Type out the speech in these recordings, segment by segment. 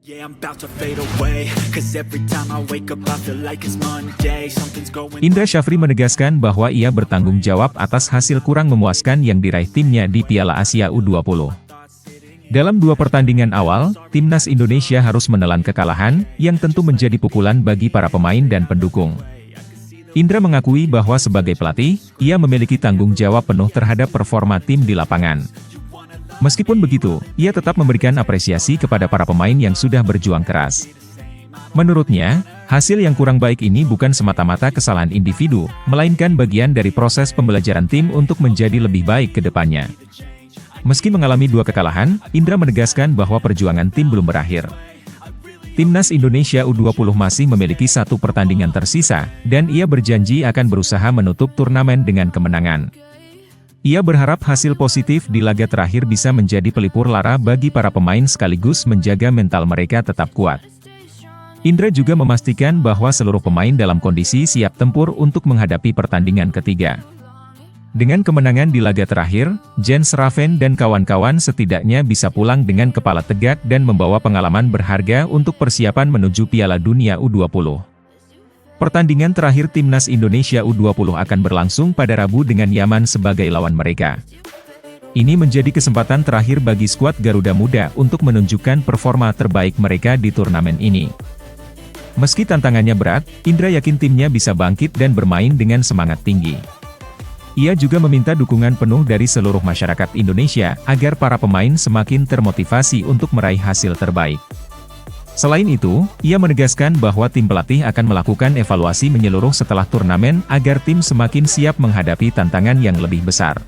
Yeah, I'm about to fade away, 'cause every time I wake up I feel like it's Monday, something's going. Indra Syafri menegaskan bahwa ia bertanggung jawab atas hasil kurang memuaskan yang diraih timnya di Piala Asia U20. Dalam dua pertandingan awal, timnas Indonesia harus menelan kekalahan, yang tentu menjadi pukulan bagi para pemain dan pendukung. Indra mengakui bahwa sebagai pelatih, ia memiliki tanggung jawab penuh terhadap performa tim di lapangan. Meskipun begitu, ia tetap memberikan apresiasi kepada para pemain yang sudah berjuang keras. Menurutnya, hasil yang kurang baik ini bukan semata-mata kesalahan individu, melainkan bagian dari proses pembelajaran tim untuk menjadi lebih baik ke depannya. Meski mengalami dua kekalahan, Indra menegaskan bahwa perjuangan tim belum berakhir. Timnas Indonesia U20 masih memiliki satu pertandingan tersisa, dan ia berjanji akan berusaha menutup turnamen dengan kemenangan. Ia berharap hasil positif di laga terakhir bisa menjadi pelipur lara bagi para pemain sekaligus menjaga mental mereka tetap kuat. Indra juga memastikan bahwa seluruh pemain dalam kondisi siap tempur untuk menghadapi pertandingan ketiga. Dengan kemenangan di laga terakhir, Jens Raven dan kawan-kawan setidaknya bisa pulang dengan kepala tegak dan membawa pengalaman berharga untuk persiapan menuju Piala Dunia U20. Pertandingan terakhir Timnas Indonesia U20 akan berlangsung pada Rabu dengan Yaman sebagai lawan mereka. Ini menjadi kesempatan terakhir bagi skuad Garuda Muda untuk menunjukkan performa terbaik mereka di turnamen ini. Meski tantangannya berat, Indra yakin timnya bisa bangkit dan bermain dengan semangat tinggi. Ia juga meminta dukungan penuh dari seluruh masyarakat Indonesia agar para pemain semakin termotivasi untuk meraih hasil terbaik. Selain itu, ia menegaskan bahwa tim pelatih akan melakukan evaluasi menyeluruh setelah turnamen agar tim semakin siap menghadapi tantangan yang lebih besar.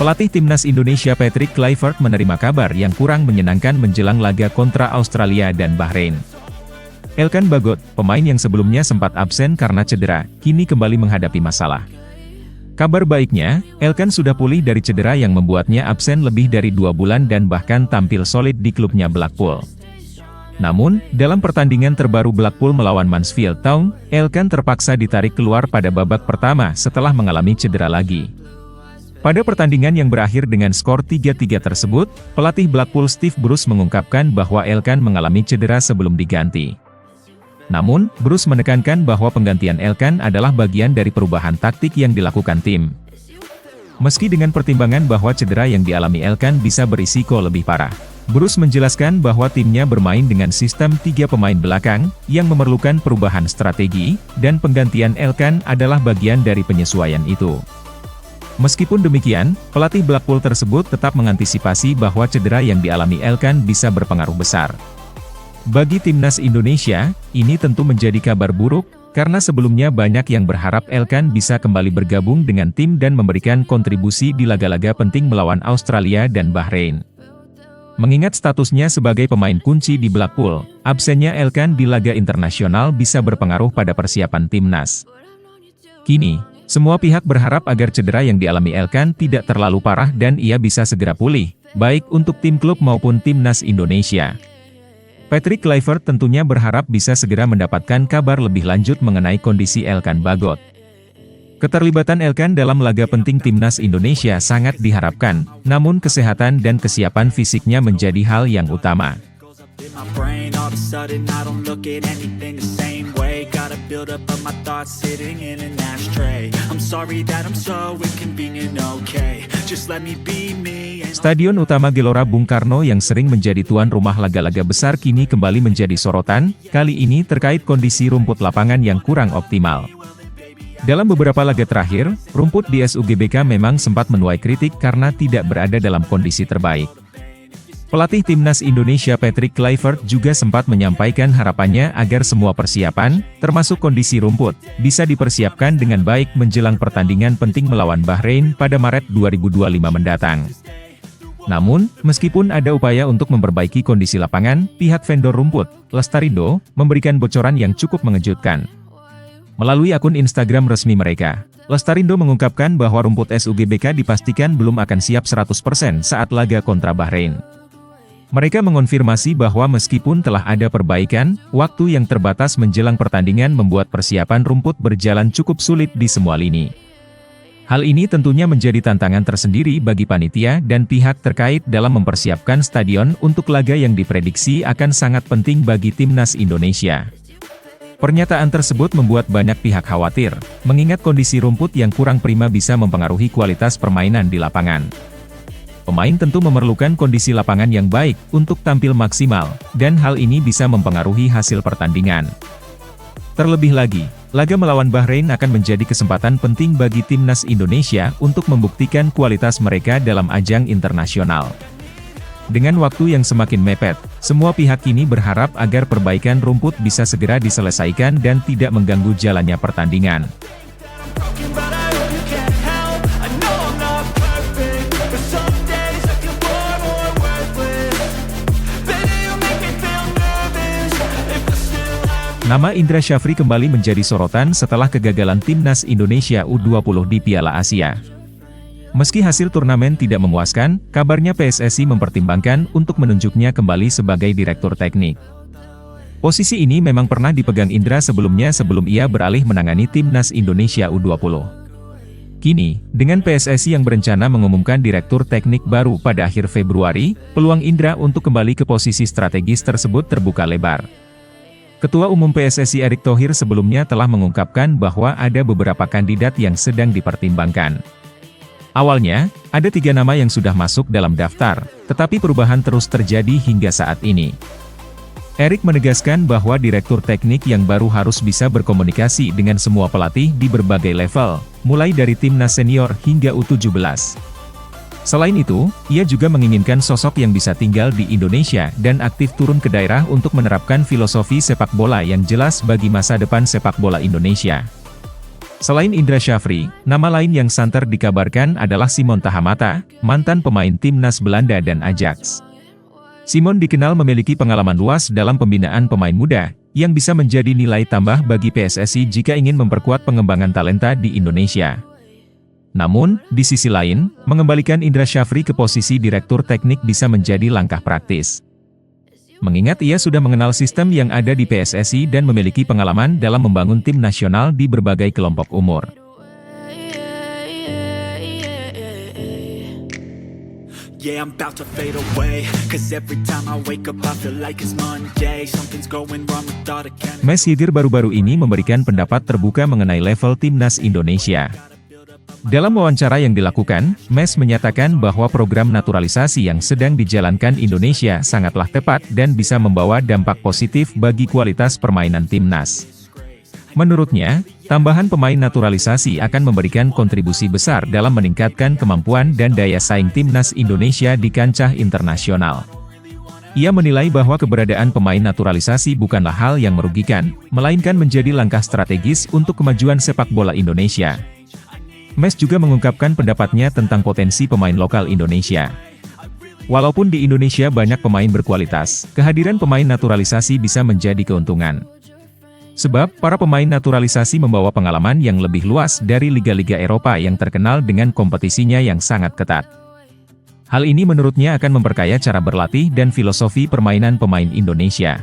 Pelatih Timnas Indonesia Patrick Kluivert menerima kabar yang kurang menyenangkan menjelang laga kontra Australia dan Bahrain. Elkan Bagot, pemain yang sebelumnya sempat absen karena cedera, kini kembali menghadapi masalah. Kabar baiknya, Elkan sudah pulih dari cedera yang membuatnya absen lebih dari 2 bulan dan bahkan tampil solid di klubnya Blackpool. Namun, dalam pertandingan terbaru Blackpool melawan Mansfield Town, Elkan terpaksa ditarik keluar pada babak pertama setelah mengalami cedera lagi. Pada pertandingan yang berakhir dengan skor 3-3 tersebut, pelatih Blackpool Steve Bruce mengungkapkan bahwa Elkan mengalami cedera sebelum diganti. Namun, Bruce menekankan bahwa penggantian Elkan adalah bagian dari perubahan taktik yang dilakukan tim. Meski dengan pertimbangan bahwa cedera yang dialami Elkan bisa berisiko lebih parah, Bruce menjelaskan bahwa timnya bermain dengan sistem 3 pemain belakang, yang memerlukan perubahan strategi, dan penggantian Elkan adalah bagian dari penyesuaian itu. Meskipun demikian, pelatih Blackpool tersebut tetap mengantisipasi bahwa cedera yang dialami Elkan bisa berpengaruh besar. Bagi Timnas Indonesia, ini tentu menjadi kabar buruk, karena sebelumnya banyak yang berharap Elkan bisa kembali bergabung dengan tim dan memberikan kontribusi di laga-laga penting melawan Australia dan Bahrain. Mengingat statusnya sebagai pemain kunci di Blackpool, absennya Elkan di laga internasional bisa berpengaruh pada persiapan timnas. Kini, semua pihak berharap agar cedera yang dialami Elkan tidak terlalu parah dan ia bisa segera pulih, baik untuk tim klub maupun Timnas Indonesia. Patrick Kluivert tentunya berharap bisa segera mendapatkan kabar lebih lanjut mengenai kondisi Elkan Bagot. Keterlibatan Elkan dalam laga penting Timnas Indonesia sangat diharapkan, namun kesehatan dan kesiapan fisiknya menjadi hal yang utama. Stadion utama Gelora Bung Karno yang sering menjadi tuan rumah laga-laga besar kini kembali menjadi sorotan, kali ini terkait kondisi rumput lapangan yang kurang optimal. Dalam beberapa laga terakhir, rumput di SUGBK memang sempat menuai kritik karena tidak berada dalam kondisi terbaik. Pelatih Timnas Indonesia Patrick Kluivert juga sempat menyampaikan harapannya agar semua persiapan, termasuk kondisi rumput, bisa dipersiapkan dengan baik menjelang pertandingan penting melawan Bahrain pada Maret 2025 mendatang. Namun, meskipun ada upaya untuk memperbaiki kondisi lapangan, pihak vendor rumput, Lestarindo, memberikan bocoran yang cukup mengejutkan. Melalui akun Instagram resmi mereka, Lestarindo mengungkapkan bahwa rumput SUGBK dipastikan belum akan siap 100% saat laga kontra Bahrain. Mereka mengonfirmasi bahwa meskipun telah ada perbaikan, waktu yang terbatas menjelang pertandingan membuat persiapan rumput berjalan cukup sulit di semua lini. Hal ini tentunya menjadi tantangan tersendiri bagi panitia dan pihak terkait dalam mempersiapkan stadion untuk laga yang diprediksi akan sangat penting bagi timnas Indonesia. Pernyataan tersebut membuat banyak pihak khawatir, mengingat kondisi rumput yang kurang prima bisa mempengaruhi kualitas permainan di lapangan. Pemain tentu memerlukan kondisi lapangan yang baik untuk tampil maksimal, dan hal ini bisa mempengaruhi hasil pertandingan. Terlebih lagi, laga melawan Bahrain akan menjadi kesempatan penting bagi timnas Indonesia untuk membuktikan kualitas mereka dalam ajang internasional. Dengan waktu yang semakin mepet, semua pihak kini berharap agar perbaikan rumput bisa segera diselesaikan dan tidak mengganggu jalannya pertandingan. Nama Indra Syafri kembali menjadi sorotan setelah kegagalan timnas Indonesia U20 di Piala Asia. Meski hasil turnamen tidak memuaskan, kabarnya PSSI mempertimbangkan untuk menunjuknya kembali sebagai direktur teknik. Posisi ini memang pernah dipegang Indra sebelumnya sebelum ia beralih menangani timnas Indonesia U20. Kini, dengan PSSI yang berencana mengumumkan direktur teknik baru pada akhir Februari, peluang Indra untuk kembali ke posisi strategis tersebut terbuka lebar. Ketua Umum PSSI Erick Thohir sebelumnya telah mengungkapkan bahwa ada beberapa kandidat yang sedang dipertimbangkan. Awalnya, ada 3 nama yang sudah masuk dalam daftar, tetapi perubahan terus terjadi hingga saat ini. Erick menegaskan bahwa direktur teknik yang baru harus bisa berkomunikasi dengan semua pelatih di berbagai level, mulai dari timnas senior hingga U17. Selain itu, ia juga menginginkan sosok yang bisa tinggal di Indonesia dan aktif turun ke daerah untuk menerapkan filosofi sepak bola yang jelas bagi masa depan sepak bola Indonesia. Selain Indra Syafri, nama lain yang santer dikabarkan adalah Simon Tahamata, mantan pemain timnas Belanda dan Ajax. Simon dikenal memiliki pengalaman luas dalam pembinaan pemain muda, yang bisa menjadi nilai tambah bagi PSSI jika ingin memperkuat pengembangan talenta di Indonesia. Namun, di sisi lain, mengembalikan Indra Syafri ke posisi direktur teknik bisa menjadi langkah praktis. Mengingat ia sudah mengenal sistem yang ada di PSSI dan memiliki pengalaman dalam membangun tim nasional di berbagai kelompok umur. Mes Higir baru-baru ini memberikan pendapat terbuka mengenai level timnas Indonesia. Dalam wawancara yang dilakukan, Mes menyatakan bahwa program naturalisasi yang sedang dijalankan Indonesia sangatlah tepat dan bisa membawa dampak positif bagi kualitas permainan timnas. Menurutnya, tambahan pemain naturalisasi akan memberikan kontribusi besar dalam meningkatkan kemampuan dan daya saing timnas Indonesia di kancah internasional. Ia menilai bahwa keberadaan pemain naturalisasi bukanlah hal yang merugikan, melainkan menjadi langkah strategis untuk kemajuan sepak bola Indonesia. Mes juga mengungkapkan pendapatnya tentang potensi pemain lokal Indonesia. Walaupun di Indonesia banyak pemain berkualitas, kehadiran pemain naturalisasi bisa menjadi keuntungan. Sebab, para pemain naturalisasi membawa pengalaman yang lebih luas dari liga-liga Eropa yang terkenal dengan kompetisinya yang sangat ketat. Hal ini menurutnya akan memperkaya cara berlatih dan filosofi permainan pemain Indonesia.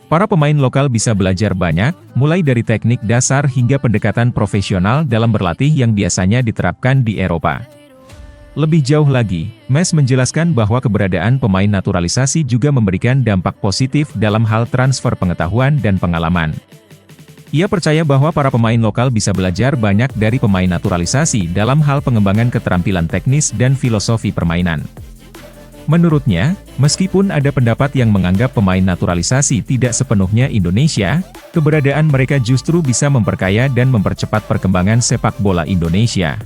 Para pemain lokal bisa belajar banyak, mulai dari teknik dasar hingga pendekatan profesional dalam berlatih yang biasanya diterapkan di Eropa. Lebih jauh lagi, Mes menjelaskan bahwa keberadaan pemain naturalisasi juga memberikan dampak positif dalam hal transfer pengetahuan dan pengalaman. Ia percaya bahwa para pemain lokal bisa belajar banyak dari pemain naturalisasi dalam hal pengembangan keterampilan teknis dan filosofi permainan. Menurutnya, meskipun ada pendapat yang menganggap pemain naturalisasi tidak sepenuhnya Indonesia, keberadaan mereka justru bisa memperkaya dan mempercepat perkembangan sepak bola Indonesia.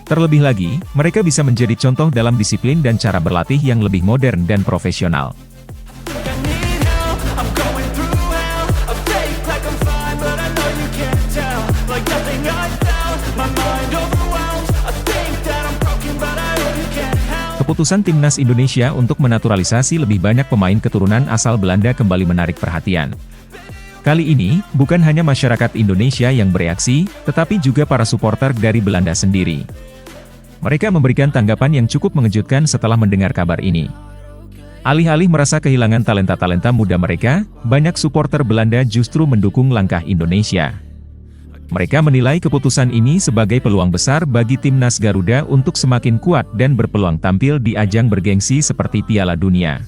Terlebih lagi, mereka bisa menjadi contoh dalam disiplin dan cara berlatih yang lebih modern dan profesional. Keputusan timnas Indonesia untuk menaturalisasi lebih banyak pemain keturunan asal Belanda kembali menarik perhatian. Kali ini, bukan hanya masyarakat Indonesia yang bereaksi, tetapi juga para supporter dari Belanda sendiri. Mereka memberikan tanggapan yang cukup mengejutkan setelah mendengar kabar ini. Alih-alih merasa kehilangan talenta-talenta muda mereka, banyak supporter Belanda justru mendukung langkah Indonesia. Mereka menilai keputusan ini sebagai peluang besar bagi timnas Garuda untuk semakin kuat dan berpeluang tampil di ajang bergengsi seperti Piala Dunia.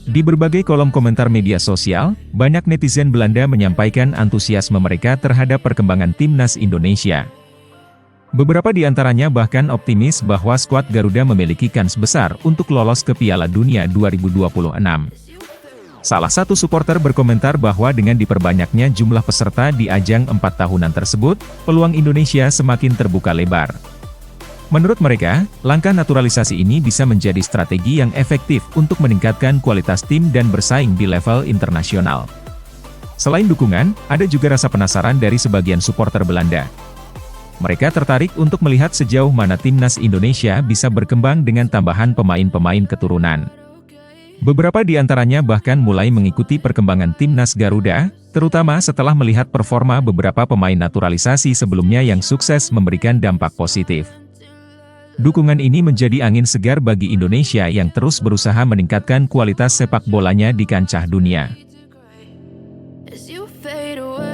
Di berbagai kolom komentar media sosial, banyak netizen Belanda menyampaikan antusiasme mereka terhadap perkembangan timnas Indonesia. Beberapa di antaranya bahkan optimis bahwa skuad Garuda memiliki kans besar untuk lolos ke Piala Dunia 2026. Salah satu supporter berkomentar bahwa dengan diperbanyaknya jumlah peserta di ajang 4 tahunan tersebut, peluang Indonesia semakin terbuka lebar. Menurut mereka, langkah naturalisasi ini bisa menjadi strategi yang efektif untuk meningkatkan kualitas tim dan bersaing di level internasional. Selain dukungan, ada juga rasa penasaran dari sebagian supporter Belanda. Mereka tertarik untuk melihat sejauh mana timnas Indonesia bisa berkembang dengan tambahan pemain-pemain keturunan. Beberapa di antaranya bahkan mulai mengikuti perkembangan timnas Garuda, terutama setelah melihat performa beberapa pemain naturalisasi sebelumnya yang sukses memberikan dampak positif. Dukungan ini menjadi angin segar bagi Indonesia yang terus berusaha meningkatkan kualitas sepak bolanya di kancah dunia. As you fade away.